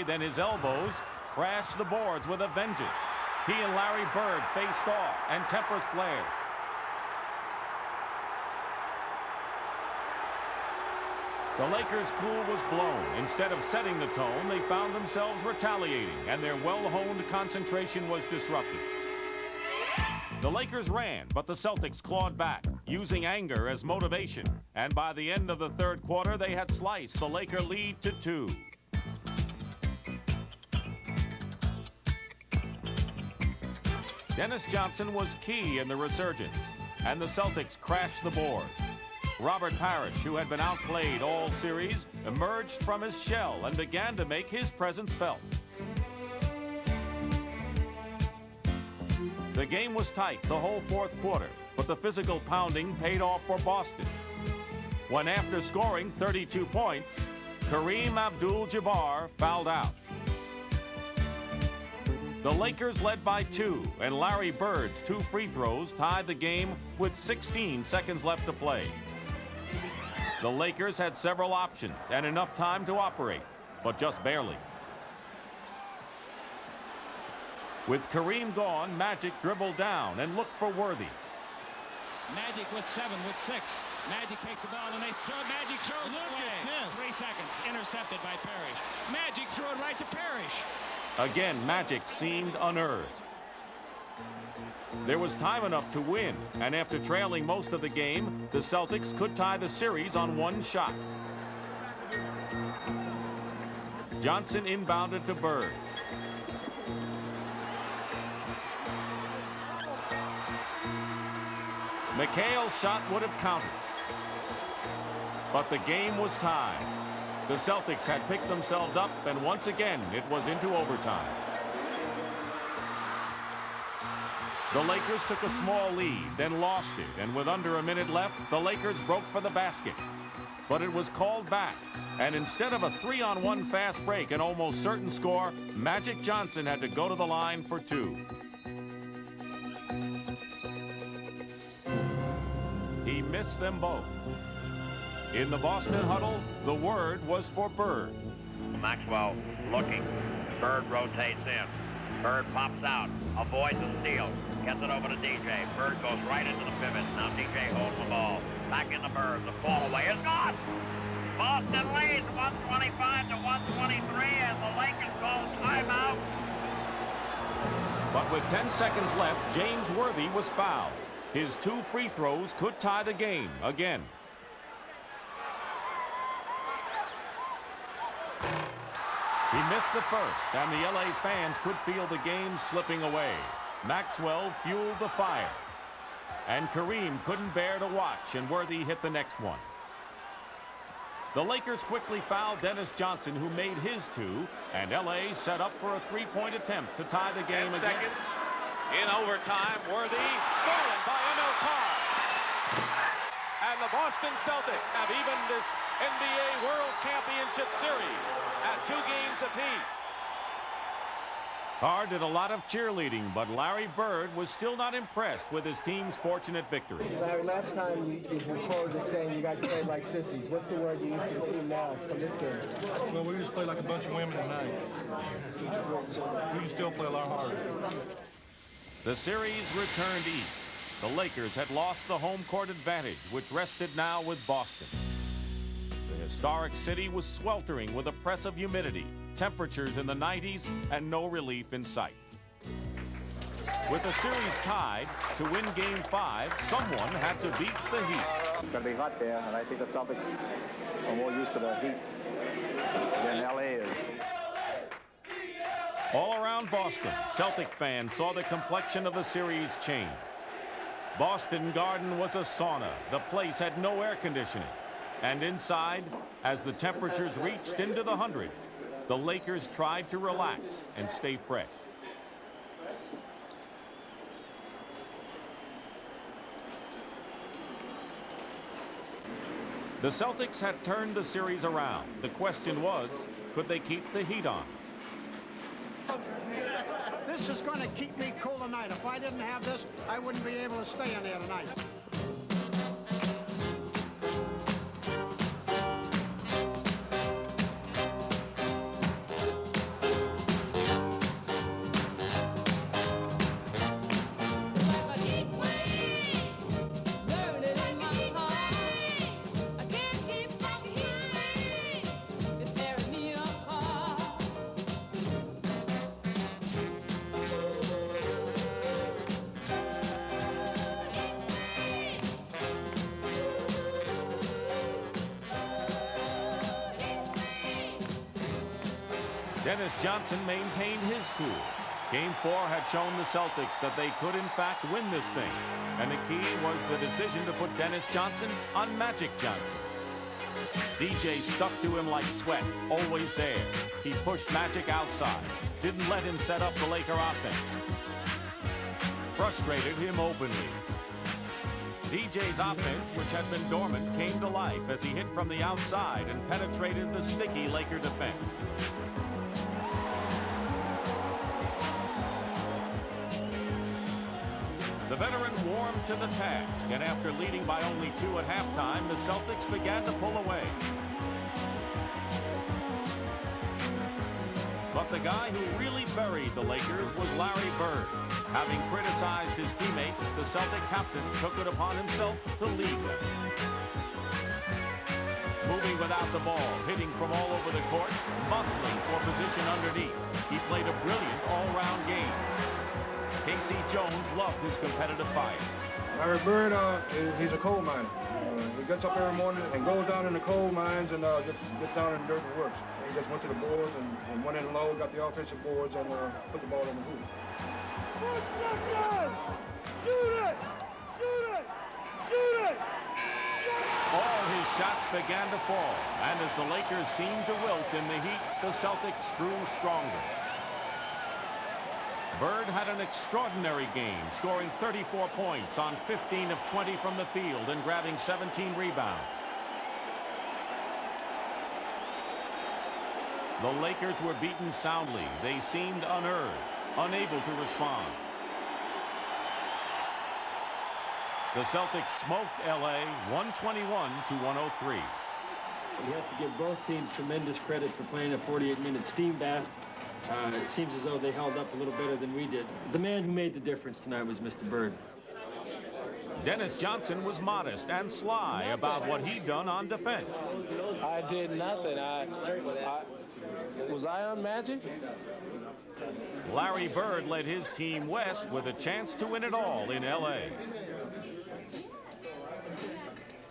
Then his elbows crashed the boards with a vengeance. He and Larry Bird faced off, and tempers flared. The Lakers' cool was blown. Instead of setting the tone, they found themselves retaliating, and their well-honed concentration was disrupted. The Lakers ran, but the Celtics clawed back, using anger as motivation. And by the end of the third quarter, they had sliced the Laker lead to 2. Dennis Johnson was key in the resurgence, and the Celtics crashed the board. Robert Parish, who had been outplayed all series, emerged from his shell and began to make his presence felt. The game was tight the whole fourth quarter, but the physical pounding paid off for Boston. When after scoring 32 points, Kareem Abdul-Jabbar fouled out. The Lakers led by 2, and Larry Bird's 2 free throws tied the game with 16 seconds left to play. The Lakers had several options and enough time to operate, but just barely. With Kareem gone, Magic dribbled down and looked for Worthy. Magic with 7, with 6. Magic takes the ball and they throw. Magic throws it away. Look at this. 3 seconds. Intercepted by Parish. Magic threw it right to Parish. Again, Magic seemed unnerved. There was time enough to win, and after trailing most of the game, the Celtics could tie the series on 1 shot. Johnson inbounded to Bird. McHale's shot would have counted. But the game was tied. The Celtics had picked themselves up, and once again, it was into overtime. The Lakers took a small lead, then lost it, and with under a minute left, the Lakers broke for the basket. But it was called back, and instead of a 3-on-1 fast break and almost certain score, Magic Johnson had to go to the line for 2. He missed them both. In the Boston huddle, the word was for Bird. Maxwell looking. Bird rotates in. Bird pops out, avoids the steal, gets it over to DJ. Bird goes right into the pivot. Now DJ holds the ball. Back in the Bird. The fall away is gone. Boston leads 125 to 123, and the Lakers call timeout. But with 10 seconds left, James Worthy was fouled. His 2 free throws could tie the game again. He missed the first, and the LA fans could feel the game slipping away. Maxwell fueled the fire. And Kareem couldn't bear to watch, and Worthy hit the next one. The Lakers quickly fouled Dennis Johnson, who made his 2, and LA set up for a 3-point attempt to tie the game 10 again. seconds in overtime. Worthy stolen by Emil Carr. And the Boston Celtics have evened this NBA World Championship Series at 2 games apiece. Carr did a lot of cheerleading, but Larry Bird was still not impressed with his team's fortunate victory. Larry, last time you quoted as saying you guys played like sissies. What's the word you use for the team now from this game? Well, we just play like a bunch of women tonight. We can still play a lot harder. The series returned east. The Lakers had lost the home court advantage, which rested now with Boston. The historic city was sweltering with oppressive humidity, temperatures in the 90s, and no relief in sight. With the series tied, to win Game 5, someone had to beat the Heat. It's going to be hot there, and I think the Celtics are more used to the heat than LA is. All around Boston, Celtic fans saw the complexion of the series change. Boston Garden was a sauna. The place had no air conditioning. And inside, as the temperatures reached into the hundreds, the Lakers tried to relax and stay fresh. The Celtics had turned the series around. The question was, could they keep the heat on? This is going to keep me cool tonight. If I didn't have this, I wouldn't be able to stay in here tonight. Dennis Johnson maintained his cool. Game 4 had shown the Celtics that they could in fact win this thing, and the key was the decision to put Dennis Johnson on Magic Johnson. DJ stuck to him like sweat, always there. He pushed Magic outside, didn't let him set up the Laker offense. Frustrated him openly. DJ's offense, which had been dormant, came to life as he hit from the outside and penetrated the sticky Laker defense. The veteran warmed to the task, and after leading by only 2 at halftime, the Celtics began to pull away. But the guy who really buried the Lakers was Larry Bird. Having criticized his teammates, the Celtic captain took it upon himself to lead them. Moving without the ball, hitting from all over the court, bustling for position underneath. He played a brilliant all-round game. Casey Jones loved his competitive fire. Larry Bird, he's a coal miner. He gets up every morning and goes down in the coal mines and gets down in the dirt and works. He just went to the boards and went in low, got the offensive boards, and put the ball on the hoop. Shoot it! Shoot it! Shoot it! All his shots began to fall, and as the Lakers seemed to wilt in the heat, the Celtics grew stronger. Bird had an extraordinary game, scoring 34 points on 15 of 20 from the field and grabbing 17 rebounds. The Lakers were beaten soundly. They seemed unnerved, unable to respond. The Celtics smoked LA 121-103. You have to give both teams tremendous credit for playing a 48-minute steam bath. It seems as though they held up a little better than we did. The man who made the difference tonight was Mr. Bird. Dennis Johnson was modest and sly about what he'd done on defense. I did nothing. Was I on Magic? Larry Bird led his team west with a chance to win it all in LA.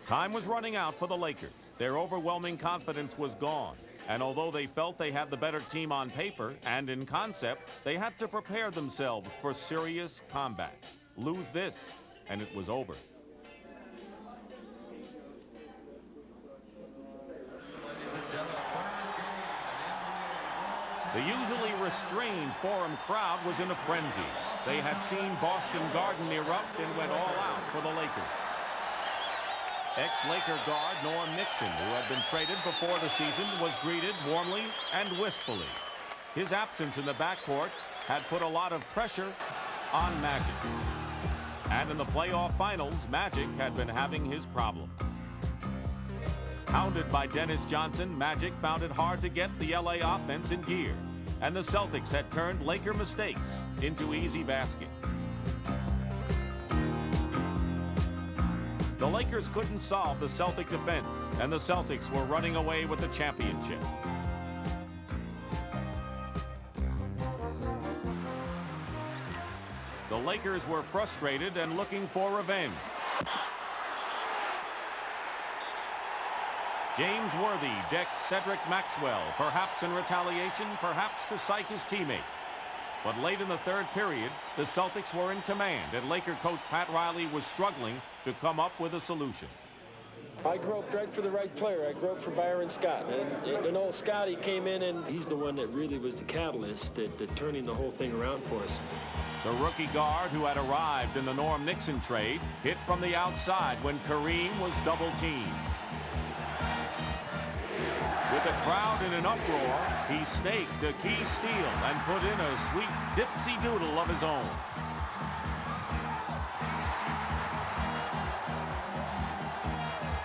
Time was running out for the Lakers. Their overwhelming confidence was gone. And although they felt they had the better team on paper and in concept, they had to prepare themselves for serious combat. Lose this, and it was over. The usually restrained Forum crowd was in a frenzy. They had seen Boston Garden erupt and went all out for the Lakers. Ex-Laker guard Norm Nixon, who had been traded before the season, was greeted warmly and wistfully. His absence in the backcourt had put a lot of pressure on Magic. And in the playoff finals, Magic had been having his problems. Hounded by Dennis Johnson, Magic found it hard to get the LA offense in gear. And the Celtics had turned Laker mistakes into easy baskets. The Lakers couldn't solve the Celtic defense, and the Celtics were running away with the championship. The Lakers were frustrated and looking for revenge. James Worthy decked Cedric Maxwell, perhaps in retaliation, perhaps to psych his teammates. But late in the third period, the Celtics were in command, and Laker coach Pat Riley was struggling to come up with a solution. I groped right for the right player. I groped for Byron Scott. And old Scotty came in, and He's the one that really was the catalyst at turning the whole thing around for us. The rookie guard who had arrived in the Norm Nixon trade hit from the outside when Kareem was double-teamed. With the crowd in an uproar, he snaked a key steal and put in a sweet dipsy doodle of his own.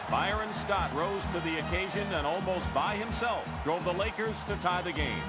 Byron Scott rose to the occasion and almost by himself drove the Lakers to tie the game.